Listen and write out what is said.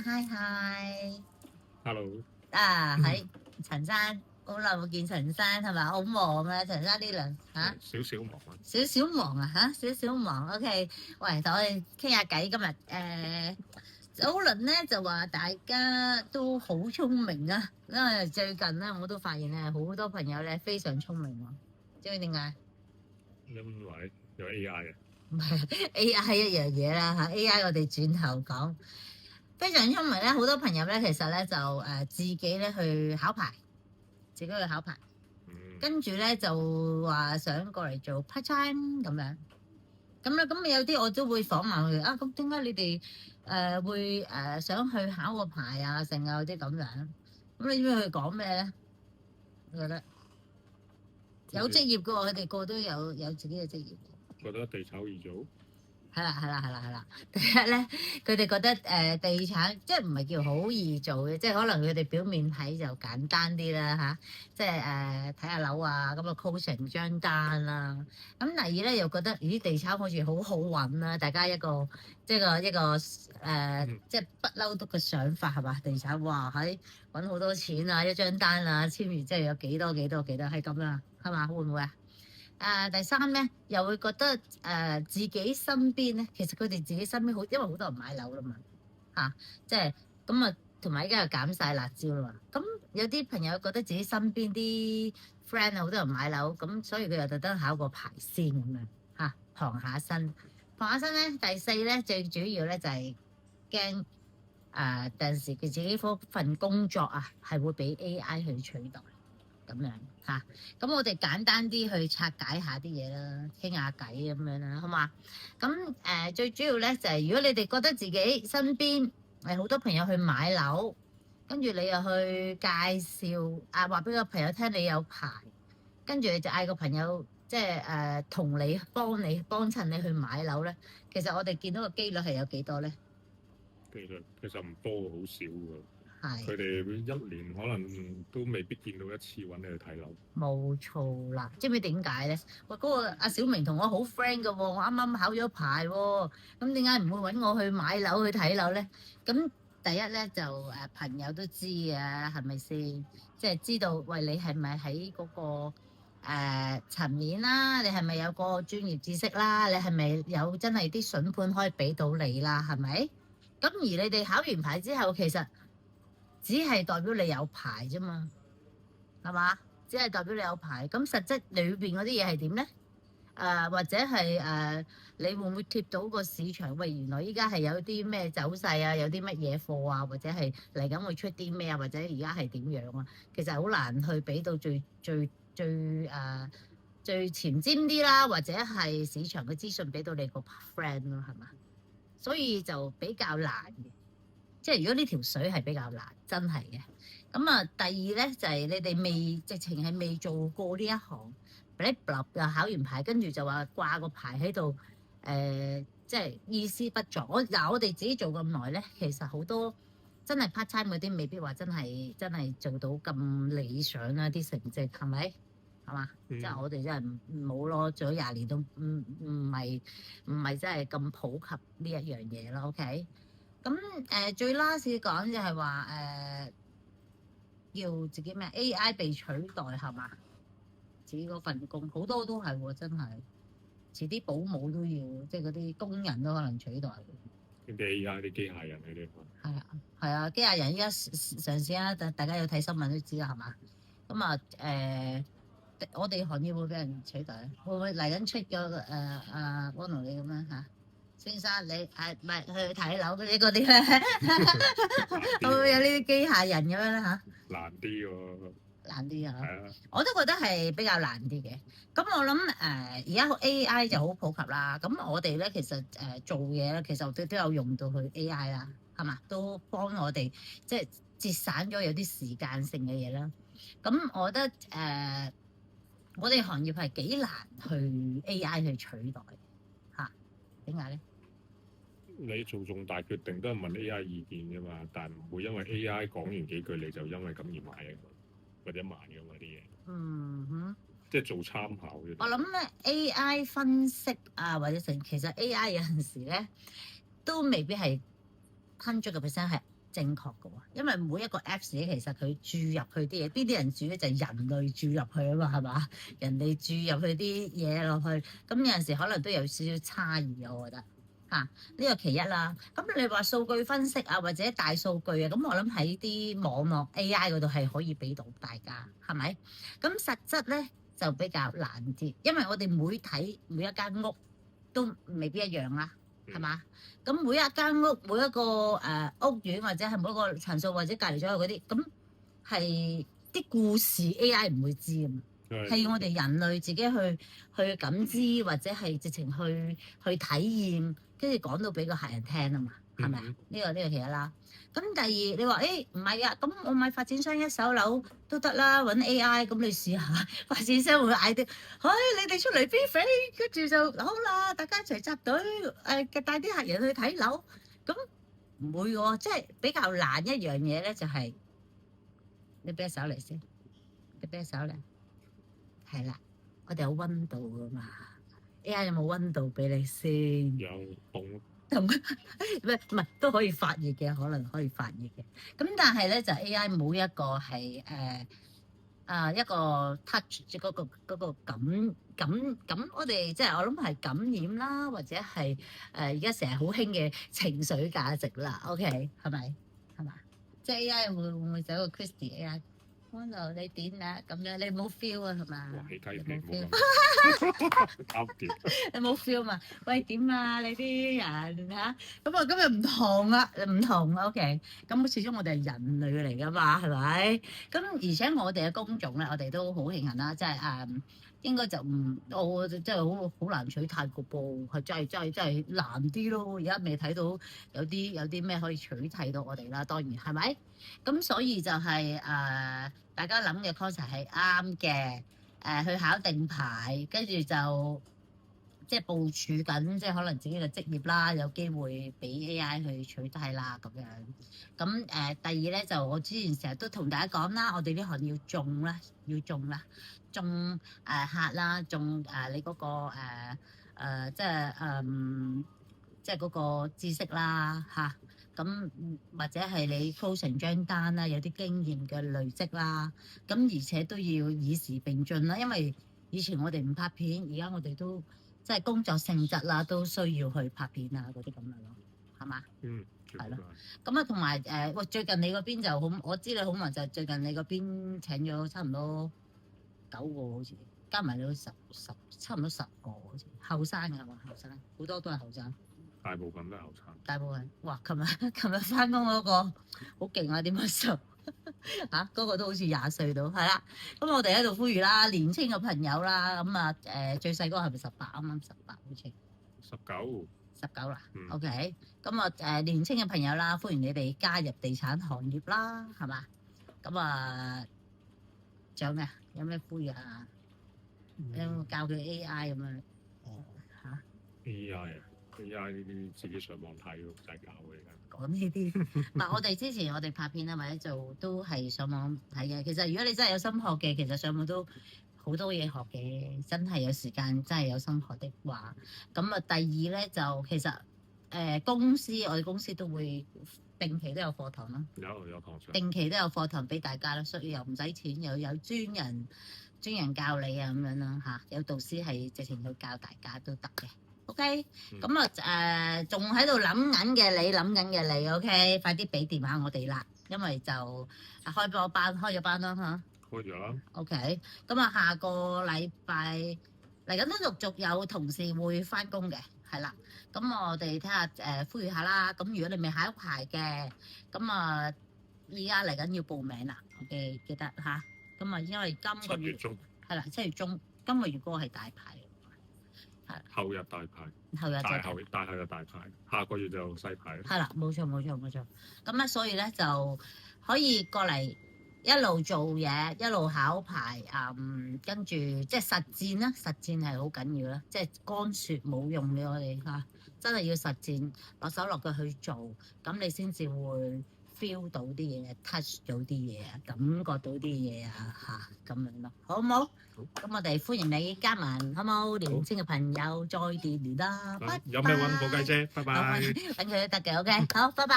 Hi Hello 喺陳生，好耐冇見陳生係咪？好忙啊，陳生呢輪少少忙啊，少忙啊少少忙。OK，喂，同我哋傾下偈。今日早輪咧就話大家都好聰明啊，因為最近咧我都發現咧好多朋友咧非常聰明喎，知唔知點解？因為有 AI 嘅，唔係 AI 一樣嘢啦嚇，AI 我哋轉頭講。非常聰明咧，好多朋友咧，其實咧就自己咧去考牌，自己去考牌，跟住咧就話想過嚟做 part time 咁樣，咁有啲我都會訪問佢啊，咁點解你哋會想去考個牌啊，成啊啲咁樣，咁你知唔知佢講咩咧？我覺得有職業嘅喎，佢哋個都有自己嘅職業。覺得地炒易做。係啦。第一咧，佢哋覺得地產即係唔係叫好易做嘅，即係可能佢哋表面睇就簡單啲啦嚇，即係睇下樓啊，咁啊 call 成張單啦。咁第二咧又覺得咦地產好似好好揾啦，大家一個即係一個即係不嬲都嘅想法係嘛？地產哇喺揾好多錢啊，一張單啊，簽完即係有幾多係咁啦，係嘛？會唔會啊？第三咧，又會覺得自己身邊咧，其實佢哋自己身邊好，因為好多人買樓啦嘛，即係咁啊，同埋而家又減晒辣椒啦嘛，咁有啲朋友覺得自己身邊啲 friend 啊，好多人買樓，咁所以佢又特登考個牌先咁樣傍下身咧。第四咧，最主要咧就係驚第時佢自己嗰份工作啊，係會俾 AI 去取代。咁樣咁我哋簡單啲去拆解下啲嘢啦，傾下偈咁樣啦，好嘛？咁最主要咧就係如果你哋覺得自己身邊好多朋友去買樓，跟住你又去介紹話俾個朋友聽你有牌，跟住你就嗌個朋友即係同你幫襯你去買樓咧，其實我哋見到個機率係有幾多咧？其實唔多，好少㗎。佢係哋一年可能都未必見到一次揾你去睇樓。冇錯啦，知唔知點解咧？喂，嗰個阿小明同我好 friend 㗎喎，我啱啱考咗牌喎，咁點解唔會揾我去買樓去睇樓咧？咁第一咧就朋友都知啊，係咪先？即係知道喂你係咪喺嗰個層面啦？你係咪有個專業知識啦？你係咪有真係啲筍盤可以俾到你啦？係咪？咁而你哋考完牌之後，其實只係代表你有牌啫嘛，係嘛？只係代表你有牌，咁實質裏邊嗰啲嘢係點咧？或者係你會唔會貼到個市場？喂，原來依家係有啲咩走勢啊，有啲乜嘢貨啊，或者係嚟緊會出啲咩啊，或者而家係點樣啊？其實好難去俾到最前瞻啲啦，或者係市場嘅資訊俾到你個 friend 咯，係嘛？所以就比較難嘅。即係如果呢條水係比較難，真係嘅。咁啊，第二咧就係你哋直情係未做過呢一行，你又考完牌，跟住就話掛個牌喺度，即係意思不作。我哋自己做咁耐咧，其實好多真係 part time 嗰啲未必話真係做到咁理想啦，啲成績係咪？係嘛？即係我哋真係冇咯，做咗20年都唔係真係咁普及呢一樣嘢咯。OK。咁最 last 講就係話要自己咩 AI 被取代係嘛？自己嗰份工好多都係喎，真係遲啲保姆都要，即係嗰啲工人都可能取代。啲 AI 啲機械人嗰啲係啊，機械人依家上市啦，大家有睇新聞都知啦，係嘛？咁我哋行業會俾人取代，會唔會嚟緊出個安奴你咁樣嚇？先生，你唔係去睇樓嗰啲咧，會唔會有呢啲機械人咁樣咧嚇？難啲喎。難啲啊！係啊，我都覺得係比較難啲嘅。咁我諗而家 AI 就好普及啦。咁我哋咧其實做嘢咧，其實都有用到佢 AI 啦，係嘛？都幫我哋即係節省咗有啲時間性嘅嘢啦。咁我覺得我哋行業係幾難去 AI 去取代嚇？點解咧？你做重大決定都係問 AI 意見㗎嘛，但係唔會因為 AI 講完幾句你就因為咁而買嘅，或者慢㗎嘛啲嘢。嗯哼，即係做參考嘅。我諗咧 AI 分析啊，或者其實 AI 有陣時咧都未必係100%係正確嘅喎，因為每一個 Apps 其實佢注入佢啲嘢，邊啲人注咧就係人類注入去啊嘛，係嘛？人哋注入佢啲嘢落去，咁有陣時可能都有少少差異，我覺得嚇呢個其一啦。咁你話數據分析啊，或者大數據啊，咁我諗喺啲網絡 AI 嗰度係可以俾到大家，係咪？咁實質咧就比較難啲，因為我哋每一間屋都未必一樣啦。係嘛？咁每一間屋、每一個屋苑或者係每一個層數或者隔離左右嗰啲，咁係啲故事 AI 唔會知㗎嘛，係要我哋人類自己去感知或者係直情去體驗，跟住講到俾個客人聽啊嘛，係咪啊？呢個其一啦。咁第二，你話誒唔係啊，咁我買發展商一手樓都得啦，揾 AI，咁你試下發展商會嗌啲，你哋出嚟飛飛，跟住就好啦，大家一齊集隊帶啲客人去睇樓，咁唔會喎，即係比較難一樣嘢咧，就係你俾隻手嚟先，你俾隻手嚟，係啦，我哋有溫度噶嘛 ，AI 有冇溫度俾你先？有凍。同唔係都可以發熱嘅，可能可以發熱嘅。咁但係咧就 AI 冇一個係一個 touch 即係嗰個感，我哋即係我諗係感染啦，或者係而家成日好興嘅情緒價值啦。OK 係咪？係嘛？即係 AI 會唔會走個 Christy AI？安樂你點啊？咁樣你冇 feel 啊？係嘛？哇！起雞皮冇搞掂，你冇 feel 嘛？喂點啊？你啲人嚇咁啊？今日唔同啦，唔同 OK。咁始終我哋係人類嚟㗎嘛，係咪？咁而且我哋嘅工種咧，我哋都好慶幸啦，即係應該就我真係好難取替個噃，係真係難啲咯。而家未睇到有啲咩可以取替到我哋啦，當然係咪？咁所以就係大家諗嘅 concept 係啱嘅，去考定牌，跟住就即係部署緊，即係可能自己嘅職業啦，有機會俾 AI 去取替啦咁樣。咁第二咧就我之前成日都同大家講啦，我哋呢行要種啦，種客啦，種你嗰個即係嗰個知識啦嚇。咁或者係你 close 成張單啦，有啲經驗嘅累積啦，咁而且都要與時並進啦，因為以前我哋唔拍片，而家我哋都即係工作性質啦，都需要去拍片啊嗰啲咁樣咯，係嘛？係咯。咁啊，同埋最近你嗰邊就好，我知你好忙，就最近你嗰邊請咗差唔多9個好似，加埋你都10差唔多10個好似，後生㗎嘛，後生好多都係後生。大部分都係後生。大部分，哇！琴日翻工嗰個好勁啊，點樣數嗰個都好似20歲到，係啦。咁我哋喺度呼籲啦，年青嘅朋友啦，咁最細嗰個係咪18？啱啱18好似。19啦。OK。咁年青嘅朋友啦，歡迎你哋加入地產行業啦，係嘛？咁仲有咩？有咩呼籲啊？有冇教佢 AI 咁樣嚇 AI 呢啲自己上網睇咯，唔使教嘅。講呢啲，嗱我哋之前我哋拍片啊或者做都係上網睇嘅。其實如果你真係有心學嘅，其實上網都好多嘢學嘅。真係有時間，真係有心學的話，咁第二咧就其實我哋公司都會定期都有課堂啦。有堂上。定期都有課堂俾大家啦，所以又唔使錢，又有專人教你啊咁樣啦嚇。有導師係直情去教大家都得嘅。OK，咁仲喺度諗緊嘅你，OK，快啲俾電話我哋啦，因為就開咗班啦嚇。開咗啦。OK，咁下個禮拜嚟緊都陸續有同事會翻工嘅，係啦。咁我哋睇下呼籲下啦。咁如果你未考牌嘅，咁依家嚟緊要報名啦。OK，記得嚇。咁因為今個月中係啦，7月中，今個月嗰個係大牌。後日大牌，大後日大牌，下個月就細牌。係啦，冇錯。咁咧，所以咧就可以過嚟一路做嘢，一路考牌，跟住即係實戰啦，實戰係好緊要啦，即係乾説冇用嘅，我哋嚇真係要實戰，落手落腳去做，咁你先至會 feel 到啲嘢 ，touch 到啲嘢，感覺到啲嘢咁樣咯，好唔好？好。咁我哋歡迎你加盟，好冇？年輕嘅朋友再聯絡啦，有咩揾寶雞姐，拜拜。揾佢都得嘅，OK，好，拜拜。